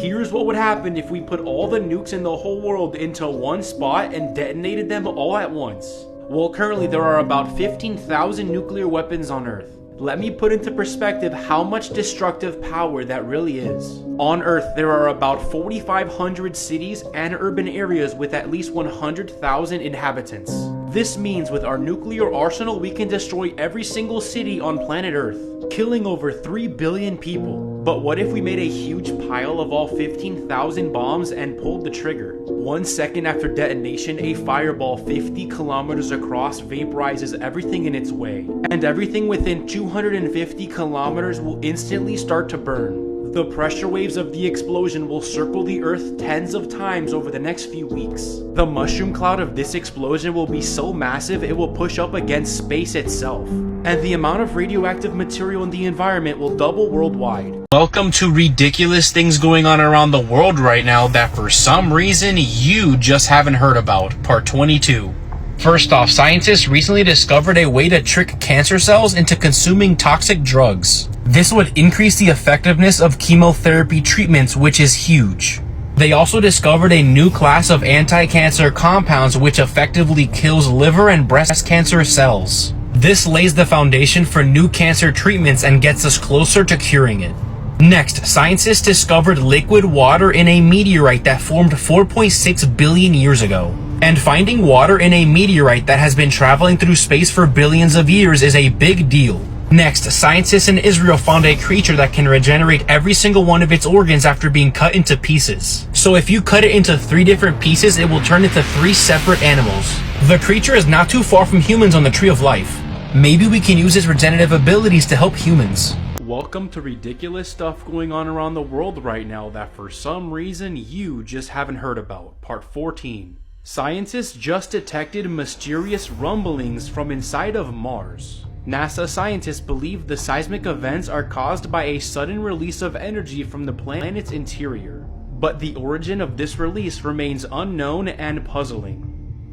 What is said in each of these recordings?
Here's what would happen if we put all the nukes in the whole world into one spot and detonated them all at once. Well, currently there are about 15,000 nuclear weapons on Earth. Let me put into perspective how much destructive power that really is. On Earth, there are about 4,500 cities and urban areas with at least 100,000 inhabitants. This means with our nuclear arsenal, we can destroy every single city on planet Earth, killing over 3 billion people. But what if we made a huge pile of all 15,000 bombs and pulled the trigger? 1 second after detonation, a fireball 50 kilometers across vaporizes everything in its way, and everything within 250 kilometers will instantly start to burn. The pressure waves of the explosion will circle the Earth tens of times over the next few weeks. The mushroom cloud of this explosion will be so massive it will push up against space itself, and the amount of radioactive material in the environment will double worldwide. Welcome to ridiculous things going on around the world right now that for some reason you just haven't heard about, part 22. First off, scientists recently discovered a way to trick cancer cells into consuming toxic drugs. This would increase the effectiveness of chemotherapy treatments, which is huge. They also discovered a new class of anti-cancer compounds which effectively kills liver and breast cancer cells. This lays the foundation for new cancer treatments and gets us closer to curing it. Next, scientists discovered liquid water in a meteorite that formed 4.6 billion years ago. And finding water in a meteorite that has been traveling through space for billions of years is a big deal. Next, scientists in Israel found a creature that can regenerate every single one of its organs after being cut into pieces. So if you cut it into 3 different pieces, it will turn into 3 separate animals. The creature is not too far from humans on the tree of life. Maybe we can use its regenerative abilities to help humans. Welcome to ridiculous stuff going on around the world right now that for some reason you just haven't heard about, part 14. Scientists just detected mysterious rumblings from inside of Mars. NASA scientists believe the seismic events are caused by a sudden release of energy from the planet's interior, but the origin of this release remains unknown and puzzling.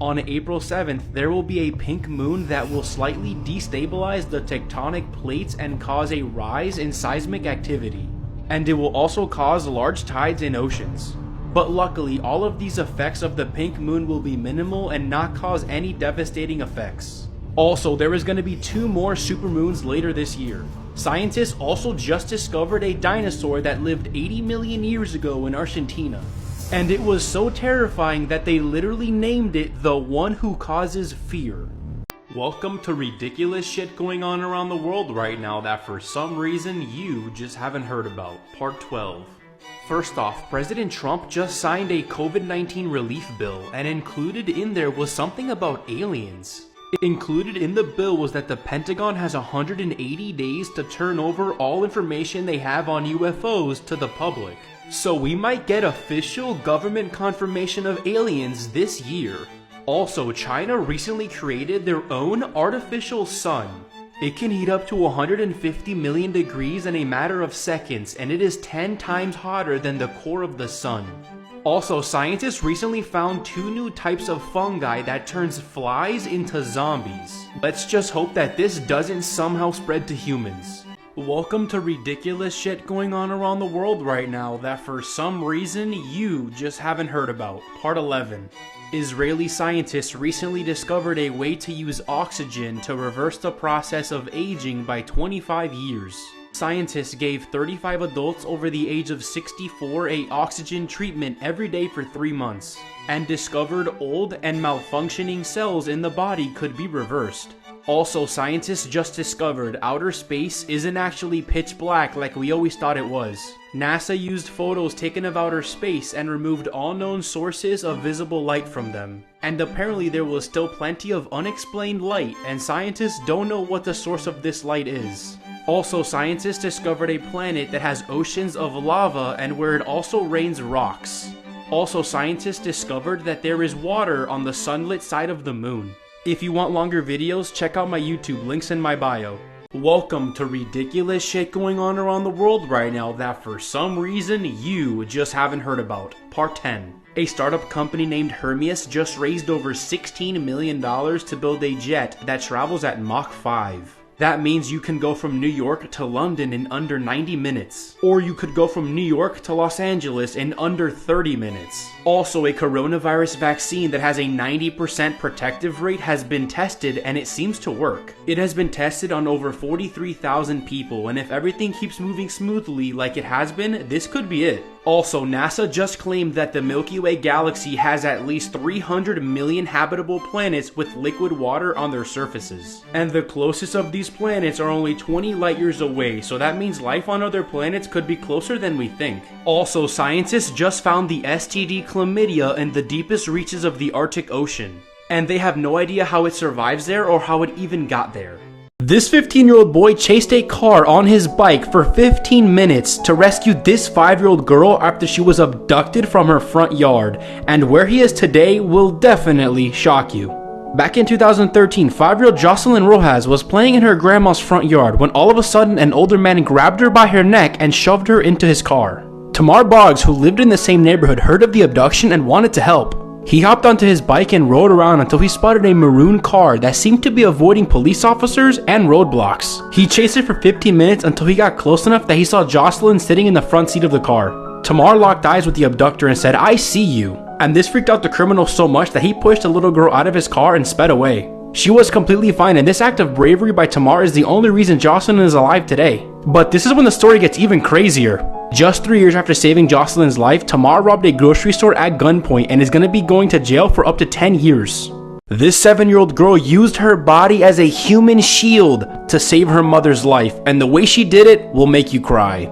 On April 7th, there will be a pink moon that will slightly destabilize the tectonic plates and cause a rise in seismic activity, and it will also cause large tides in oceans. But luckily, all of these effects of the pink moon will be minimal and not cause any devastating effects. Also, there is going to be 2 more supermoons later this year. Scientists also just discovered a dinosaur that lived 80 million years ago in Argentina. And it was so terrifying that they literally named it the one who causes fear. Welcome to ridiculous shit going on around the world right now that for some reason you just haven't heard about, part 12. First off, President Trump just signed a COVID-19 relief bill, and included in there was something about aliens. Included in the bill was that the Pentagon has 180 days to turn over all information they have on UFOs to the public. So we might get official government confirmation of aliens this year. Also, China recently created their own artificial sun. It can heat up to 150 million degrees in a matter of seconds, and it is 10 times hotter than the core of the sun. Also, scientists recently found 2 new types of fungi that turns flies into zombies. Let's just hope that this doesn't somehow spread to humans. Welcome to ridiculous shit going on around the world right now that for some reason you just haven't heard about, part 11. Israeli scientists recently discovered a way to use oxygen to reverse the process of aging by 25 years. Scientists gave 35 adults over the age of 64 a oxygen treatment every day for 3 months, and discovered old and malfunctioning cells in the body could be reversed. Also, scientists just discovered outer space isn't actually pitch black like we always thought it was. NASA used photos taken of outer space and removed all known sources of visible light from them. And apparently there was still plenty of unexplained light, and scientists don't know what the source of this light is. Also, scientists discovered a planet that has oceans of lava and where it also rains rocks. Also, scientists discovered that there is water on the sunlit side of the moon. If you want longer videos, check out my YouTube, links in my bio. Welcome to ridiculous shit going on around the world right now that for some reason you just haven't heard about, part 10. A startup company named Hermes just raised over $16 million to build a jet that travels at Mach 5. That means you can go from New York to London in under 90 minutes. Or you could go from New York to Los Angeles in under 30 minutes. Also, a coronavirus vaccine that has a 90% protective rate has been tested and it seems to work. It has been tested on over 43,000 people, and if everything keeps moving smoothly like it has been, this could be it. Also, NASA just claimed that the Milky Way galaxy has at least 300 million habitable planets with liquid water on their surfaces. And the closest of these planets are only 20 light years away, so that means life on other planets could be closer than we think. Also, scientists just found the STD chlamydia in the deepest reaches of the Arctic Ocean, and they have no idea how it survives there or how it even got there. This 15-year-old boy chased a car on his bike for 15 minutes to rescue this 5-year-old girl after she was abducted from her front yard, and where he is today will definitely shock you. Back in 2013, 5-year-old Jocelyn Rojas was playing in her grandma's front yard when all of a sudden an older man grabbed her by her neck and shoved her into his car. Tamar Boggs, who lived in the same neighborhood, heard of the abduction and wanted to help. He hopped onto his bike and rode around until he spotted a maroon car that seemed to be avoiding police officers and roadblocks. He chased it for 15 minutes until he got close enough that he saw Jocelyn sitting in the front seat of the car. Tamar locked eyes with the abductor and said, "I see you." And this freaked out the criminal so much that he pushed the little girl out of his car and sped away. She was completely fine, and this act of bravery by Tamar is the only reason Jocelyn is alive today. But this is when the story gets even crazier. Just 3 years after saving Jocelyn's life, Tamar robbed a grocery store at gunpoint and is going to be going to jail for up to 10 years. This 7-year-old girl used her body as a human shield to save her mother's life, and the way she did it will make you cry.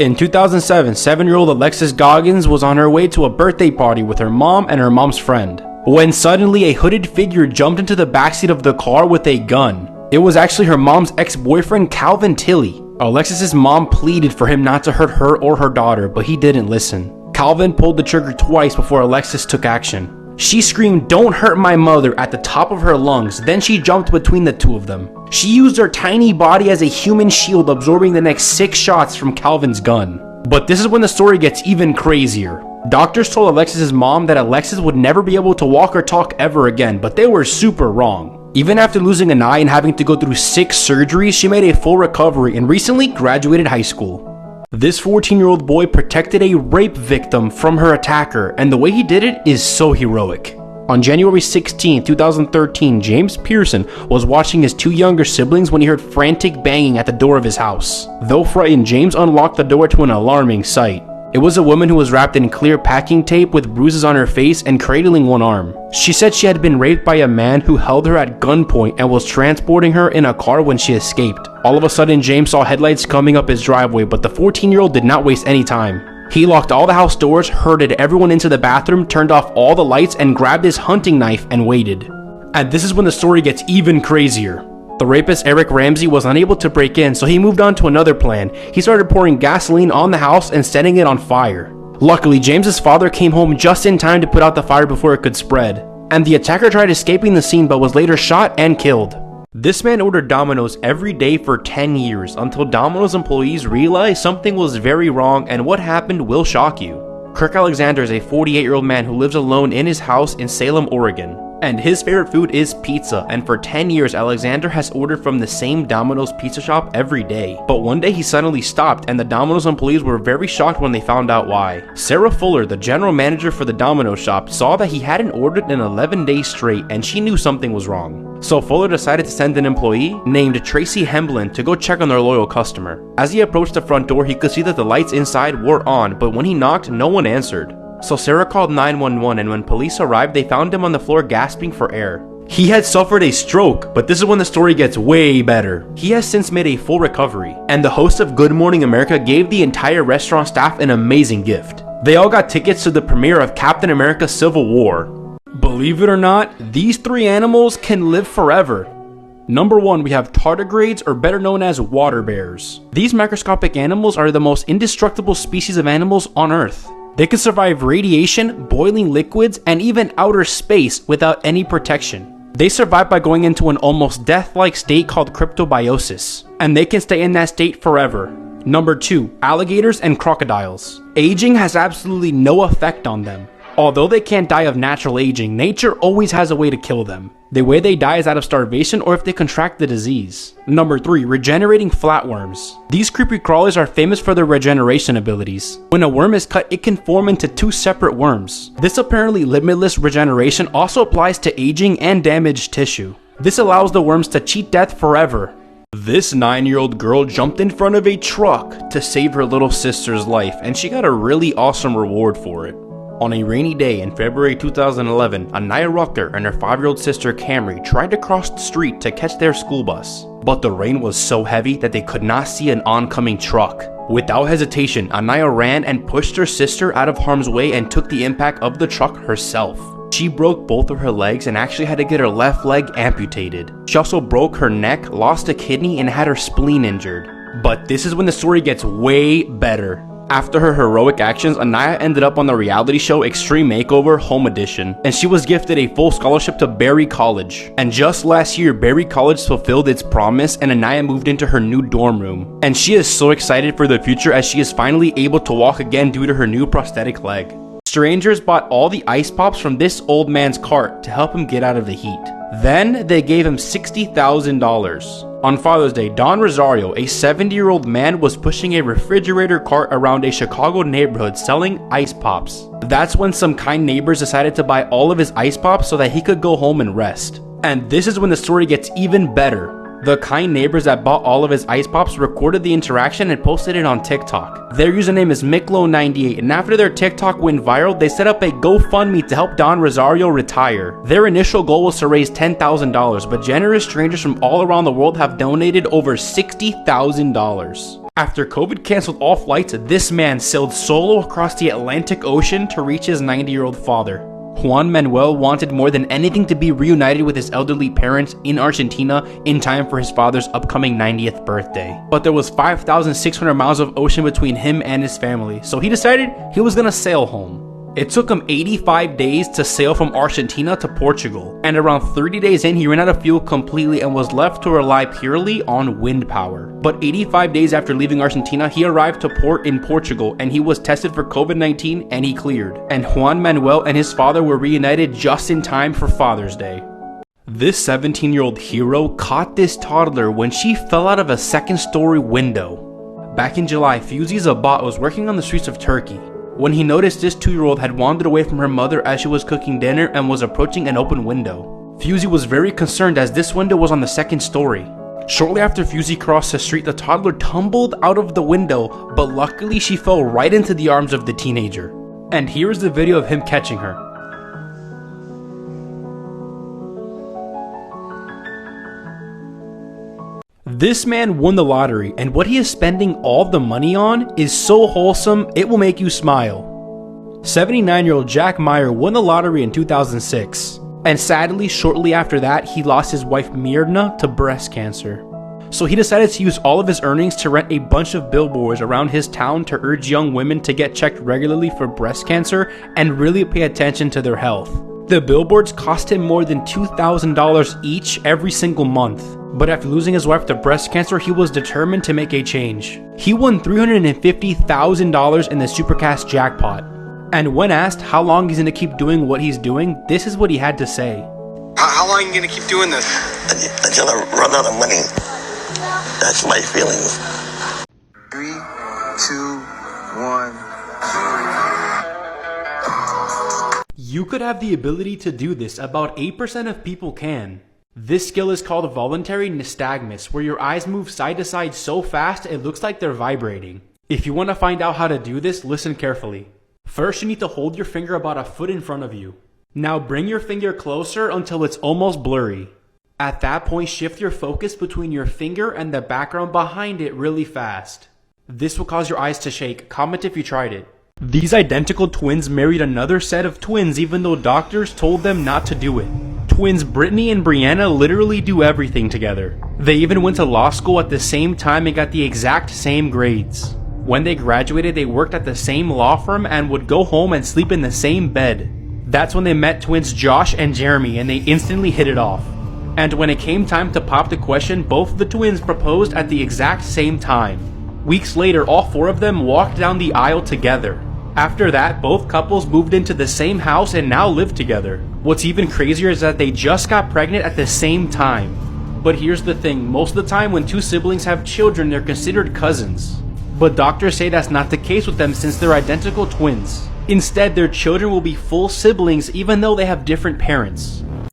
In 2007, 7-year-old Alexis Goggins was on her way to a birthday party with her mom and her mom's friend, when suddenly a hooded figure jumped into the backseat of the car with a gun. It was actually her mom's ex-boyfriend, Calvin Tilley. Alexis's mom pleaded for him not to hurt her or her daughter, but he didn't listen. Calvin pulled the trigger twice before Alexis took action. She screamed, "Don't hurt my mother," at the top of her lungs, then she jumped between the two of them. She used her tiny body as a human shield, absorbing the next 6 shots from Calvin's gun. But this is when the story gets even crazier. Doctors told Alexis's mom that Alexis would never be able to walk or talk ever again, but they were super wrong. Even after losing an eye and having to go through 6 surgeries, she made a full recovery and recently graduated high school. This 14-year-old boy protected a rape victim from her attacker, and the way he did it is so heroic. On January 16, 2013, James Pearson was watching his 2 younger siblings when he heard frantic banging at the door of his house. Though frightened, James unlocked the door to an alarming sight. It was a woman who was wrapped in clear packing tape with bruises on her face and cradling one arm. She said she had been raped by a man who held her at gunpoint and was transporting her in a car when she escaped. All of a sudden, James saw headlights coming up his driveway, but the 14-year-old did not waste any time. He locked all the house doors, herded everyone into the bathroom, turned off all the lights, and grabbed his hunting knife and waited. And this is when the story gets even crazier. The rapist Eric Ramsey was unable to break in, so he moved on to another plan. He started pouring gasoline on the house and setting it on fire. Luckily, James's father came home just in time to put out the fire before it could spread. And the attacker tried escaping the scene but was later shot and killed. This man ordered Domino's every day for 10 years until Domino's employees realized something was very wrong, and what happened will shock you. Kirk Alexander is a 48-year-old man who lives alone in his house in Salem, Oregon. And his favorite food is pizza, and for 10 years Alexander has ordered from the same Domino's pizza shop every day. But one day he suddenly stopped, and the Domino's employees were very shocked when they found out why. Sarah Fuller, the general manager for the Domino's shop, saw that he hadn't ordered in 11 days straight, and she knew something was wrong. So Fuller decided to send an employee named Tracy Hemblin to go check on their loyal customer. As he approached the front door, he could see that the lights inside were on, but when he knocked, no one answered. So Sarah called 911, and when police arrived, they found him on the floor gasping for air. He had suffered a stroke, but this is when the story gets way better. He has since made a full recovery, and the host of Good Morning America gave the entire restaurant staff an amazing gift. They all got tickets to the premiere of Captain America: Civil War. Believe it or not, these 3 animals can live forever. Number 1, we have tardigrades, or better known as water bears. These microscopic animals are the most indestructible species of animals on Earth. They can survive radiation, boiling liquids, and even outer space without any protection. They survive by going into an almost death-like state called cryptobiosis, and they can stay in that state forever. Number 2, alligators and crocodiles. Aging has absolutely no effect on them. Although they can't die of natural aging, nature always has a way to kill them. The way they die is out of starvation or if they contract the disease. Number 3. Regenerating flatworms. These creepy crawlers are famous for their regeneration abilities. When a worm is cut, it can form into 2 separate worms. This apparently limitless regeneration also applies to aging and damaged tissue. This allows the worms to cheat death forever. This 9-year-old girl jumped in front of a truck to save her little sister's life, and she got a really awesome reward for it. On a rainy day in February 2011, Anaya Rucker and her 5-year-old sister Camry tried to cross the street to catch their school bus. But the rain was so heavy that they could not see an oncoming truck. Without hesitation, Anaya ran and pushed her sister out of harm's way and took the impact of the truck herself. She broke both of her legs and actually had to get her left leg amputated. She also broke her neck, lost a kidney, and had her spleen injured. But this is when the story gets way better. After her heroic actions, Anaya ended up on the reality show Extreme Makeover Home Edition, and she was gifted a full scholarship to Berry College. And just last year, Berry College fulfilled its promise and Anaya moved into her new dorm room. And she is so excited for the future as she is finally able to walk again due to her new prosthetic leg. Strangers bought all the ice pops from this old man's cart to help him get out of the heat. Then they gave him $60,000. On Father's Day, Don Rosario, a 70-year-old man, was pushing a refrigerator cart around a Chicago neighborhood selling ice pops. That's when some kind neighbors decided to buy all of his ice pops so that he could go home and rest. And this is when the story gets even better. The kind neighbors that bought all of his ice pops recorded the interaction and posted it on TikTok. Their username is Miklo98, and after their TikTok went viral, they set up a GoFundMe to help Don Rosario retire. Their initial goal was to raise $10,000, but generous strangers from all around the world have donated over $60,000. After COVID canceled all flights, this man sailed solo across the Atlantic Ocean to reach his 90-year-old father. Juan Manuel wanted more than anything to be reunited with his elderly parents in Argentina in time for his father's upcoming 90th birthday. But there was 5,600 miles of ocean between him and his family, so he decided he was gonna sail home. It took him 85 days to sail from Argentina to Portugal, and around 30 days in he ran out of fuel completely and was left to rely purely on wind power. But 85 days after leaving Argentina, he arrived to port in Portugal and he was tested for COVID-19 and he cleared. And Juan Manuel and his father were reunited just in time for Father's Day. This 17-year-old hero caught this toddler when she fell out of a second-story window. Back in July, Fuzi Zabat was working on the streets of Turkey when he noticed this 2-year-old had wandered away from her mother as she was cooking dinner and was approaching an open window. Fuzi was very concerned as this window was on the second story. Shortly after Fuzi crossed the street, the toddler tumbled out of the window, but luckily she fell right into the arms of the teenager. And here is the video of him catching her. This man won the lottery, and what he is spending all the money on is so wholesome it will make you smile. 79-year-old Jack Meyer won the lottery in 2006, and sadly shortly after that he lost his wife Mirna to breast cancer. So he decided to use all of his earnings to rent a bunch of billboards around his town to urge young women to get checked regularly for breast cancer and really pay attention to their health. The billboards cost him more than $2,000 each every single month. But after losing his wife to breast cancer, he was determined to make a change. He won $350,000 in the Supercast jackpot. And when asked how long he's going to keep doing what he's doing, this is what he had to say. How long are you going to keep doing this? Until I run out of money. That's my feelings. 3, 2, 1. You could have the ability to do this. About 8% of people can. This skill is called voluntary nystagmus, where your eyes move side to side so fast it looks like they're vibrating. If you want to find out how to do this, listen carefully. First, you need to hold your finger about a foot in front of you. Now bring your finger closer until it's almost blurry. At that point, shift your focus between your finger and the background behind it really fast. This will cause your eyes to shake. Comment if you tried it. These identical twins married another set of twins even though doctors told them not to do it. Twins Brittany and Brianna literally do everything together. They even went to law school at the same time and got the exact same grades. When they graduated, they worked at the same law firm and would go home and sleep in the same bed. That's when they met twins Josh and Jeremy and they instantly hit it off. And when it came time to pop the question, both of the twins proposed at the exact same time. Weeks later, all 4 of them walked down the aisle together. After that, both couples moved into the same house and now live together. What's even crazier is that they just got pregnant at the same time. But here's the thing, most of the time when two siblings have children, they're considered cousins. But doctors say that's not the case with them since they're identical twins. Instead, their children will be full siblings even though they have different parents.